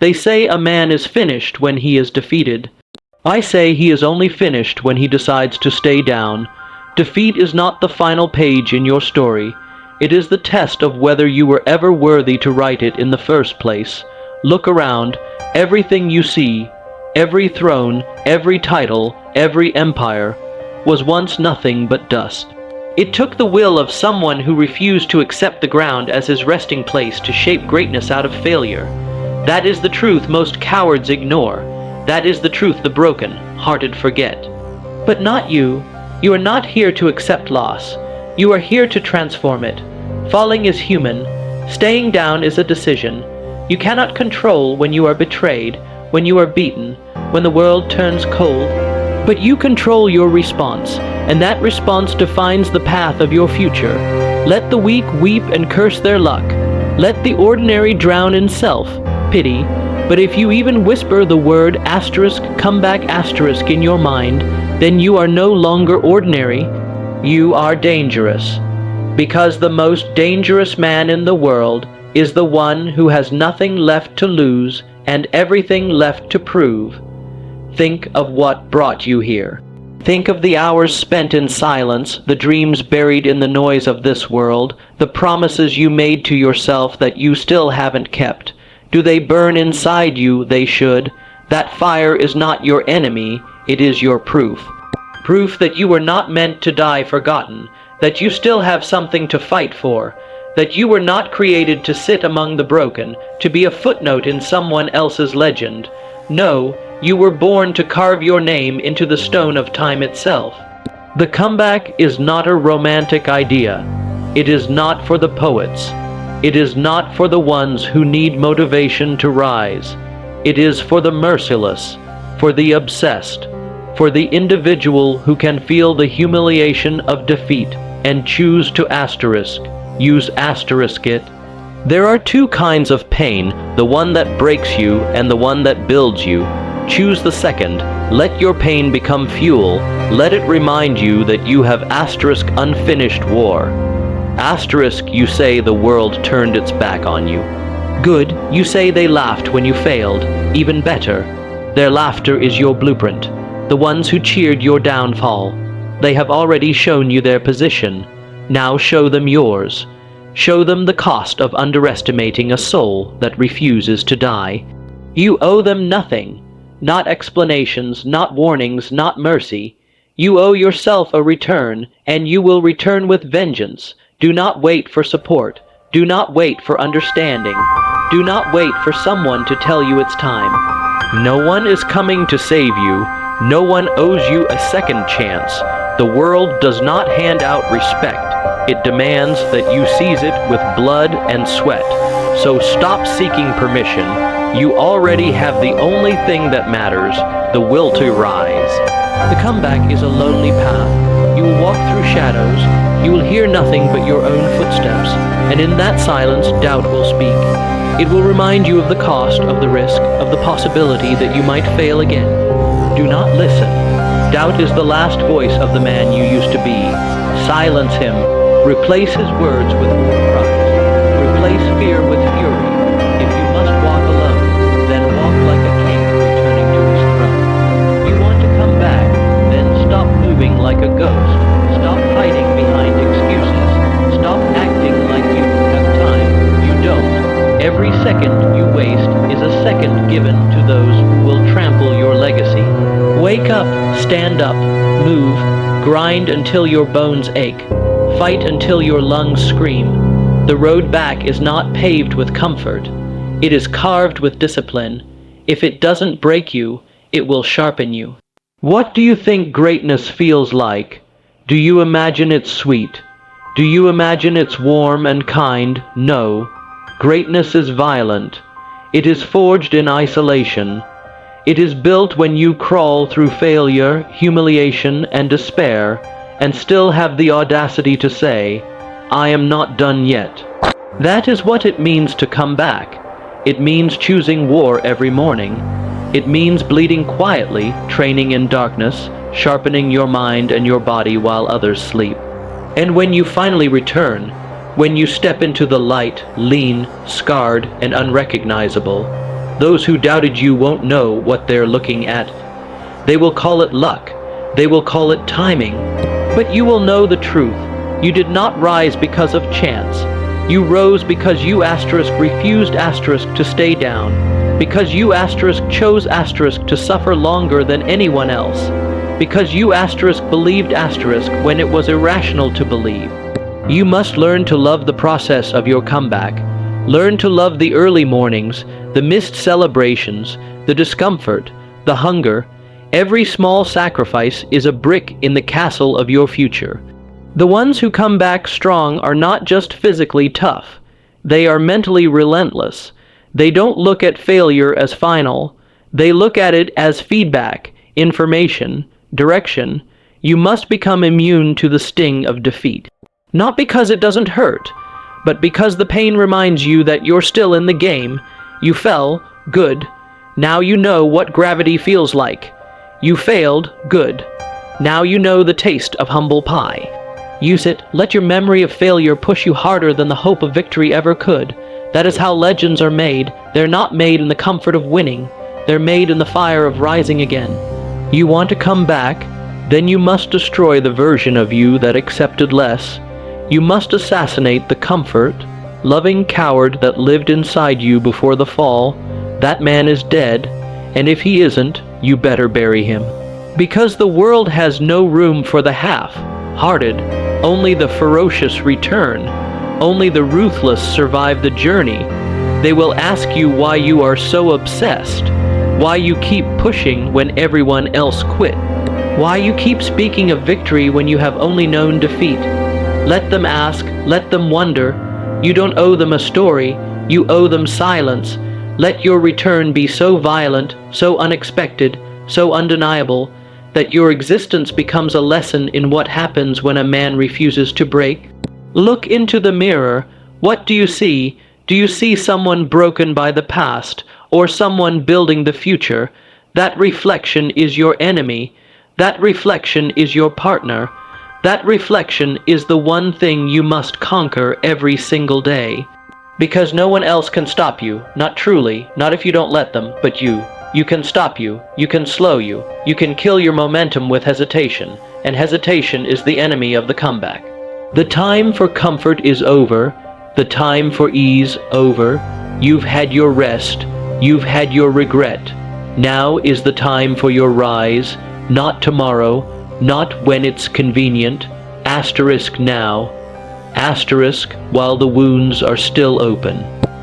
They say a man is finished when he is defeated. I say he is only finished when he decides to stay down. Defeat is not the final page in your story. It is the test of whether you were ever worthy to write it in the first place. Look around. Everything you see, every throne, every title, every empire, was once nothing but dust. It took the will of someone who refused to accept the ground as his resting place to shape greatness out of failure. That is the truth most cowards ignore. That is the truth the broken-hearted forget. But not you. You are not here to accept loss. You are here to transform it. Falling is human. Staying down is a decision. You cannot control when you are betrayed, when you are beaten, when the world turns cold. But you control your response, and that response defines the path of your future. Let the weak weep and curse their luck. Let the ordinary drown in self-pity. But if you even whisper the word *comeback* in your mind, then you are no longer ordinary. You are dangerous. Because the most dangerous man in the world is the one who has nothing left to lose and everything left to prove. Think of what brought you here. Think of the hours spent in silence, the dreams buried in the noise of this world, the promises you made to yourself that you still haven't kept. Do they burn inside you? They should. That fire is not your enemy, it is your proof. Proof that you were not meant to die forgotten, that you still have something to fight for, that you were not created to sit among the broken, to be a footnote in someone else's legend. No, you were born to carve your name into the stone of time itself. The comeback is not a romantic idea. It is not for the poets. It is not for the ones who need motivation to rise. It is for the merciless, for the obsessed, for the individual who can feel the humiliation of defeat and choose to use it. There are two kinds of pain, the one that breaks you and the one that builds you. Choose the second. Let your pain become fuel. Let it remind you that you have unfinished war. You say the world turned its back on you. Good, you say they laughed when you failed. Even better, their laughter is your blueprint. The ones who cheered your downfall. They have already shown you their position. Now show them yours. Show them the cost of underestimating a soul that refuses to die. You owe them nothing. Not explanations, not warnings, not mercy. You owe yourself a return, and you will return with vengeance. Do not wait for support. Do not wait for understanding. Do not wait for someone to tell you it's time. No one is coming to save you. No one owes you a second chance. The world does not hand out respect. It demands that you seize it with blood and sweat. So stop seeking permission. You already have the only thing that matters, the will to rise. The comeback is a lonely path. You will walk through shadows. You will hear nothing but your own footsteps, and in that silence doubt will speak. It will remind you of the cost, of the risk, of the possibility that you might fail again. Do not listen. Doubt is the last voice of the man you used to be. Silence him. Replace his words with cries. Replace fear with fury. If you must walk alone, then walk like a king returning to his throne. You want to come back, then stop moving like a ghost. Stop hiding behind excuses. Stop acting like you have time. You don't. Every second you waste is a second given to those who will trample your legacy. Wake up, stand up, move, grind until your bones ache. Fight until your lungs scream. The road back is not paved with comfort. It is carved with discipline. If it doesn't break you, it will sharpen you. What do you think greatness feels like? Do you imagine it's sweet? Do you imagine it's warm and kind? No. Greatness is violent. It is forged in isolation. It is built when you crawl through failure, humiliation, and despair, and still have the audacity to say, I am not done yet. That is what it means to come back. It means choosing war every morning. It means bleeding quietly, training in darkness, sharpening your mind and your body while others sleep. And when you finally return, when you step into the light, lean, scarred, and unrecognizable, Those who doubted you won't know what they're looking at. They will call it luck. They will call it timing. But you will know the truth. You did not rise because of chance. You rose because you refused to stay down. Because you chose to suffer longer than anyone else. Because you believed when it was irrational to believe. You must learn to love the process of your comeback. Learn to love the early mornings, the missed celebrations, the discomfort, the hunger. Every small sacrifice is a brick in the castle of your future. The ones who come back strong are not just physically tough. They are mentally relentless. They don't look at failure as final. They look at it as feedback, information, direction. You must become immune to the sting of defeat. Not because it doesn't hurt, but because the pain reminds you that you're still in the game. You fell, good. Now you know what gravity feels like. You failed, good. Now you know the taste of humble pie. Use it. Let your memory of failure push you harder than the hope of victory ever could. That is how legends are made. They're not made in the comfort of winning. They're made in the fire of rising again. You want to come back? Then you must destroy the version of you that accepted less. You must assassinate the comfort, loving coward that lived inside you before the fall. That man is dead, and if he isn't, you better bury him. Because the world has no room for the half-hearted. Only the ferocious return. Only the ruthless survive the journey. They will ask you why you are so obsessed, why you keep pushing when everyone else quit, why you keep speaking of victory when you have only known defeat. Let them ask, let them wonder. You don't owe them a story, you owe them silence. Let your return be so violent, so unexpected, so undeniable, that your existence becomes a lesson in what happens when a man refuses to break. Look into the mirror. What do you see? Do you see someone broken by the past, or someone building the future? That reflection is your enemy. That reflection is your partner. That reflection is the one thing you must conquer every single day. Because no one else can stop you, not truly, not if you don't let them, but you. You can stop you, you can slow you, you can kill your momentum with hesitation, and hesitation is the enemy of the comeback. The time for comfort is over, the time for ease over. You've had your rest, you've had your regret. Now is the time for your rise, not tomorrow, not when it's convenient. Asterisk now. Asterisk while the wounds are still open.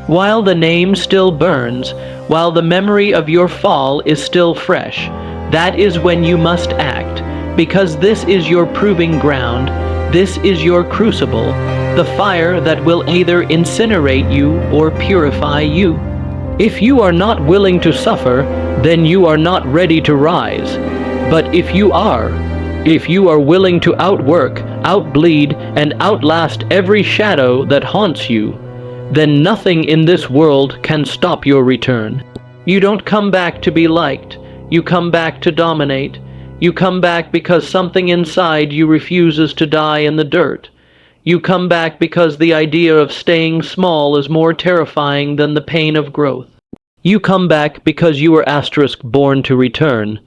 While the name still burns, while the memory of your fall is still fresh, that is when you must act, because this is your proving ground, this is your crucible, the fire that will either incinerate you or purify you. If you are not willing to suffer, then you are not ready to rise. But if you are willing to outwork, outbleed, and outlast every shadow that haunts you, then nothing in this world can stop your return. You don't come back to be liked. You come back to dominate. You come back because something inside you refuses to die in the dirt. You come back because the idea of staying small is more terrifying than the pain of growth. You come back because you were born to return.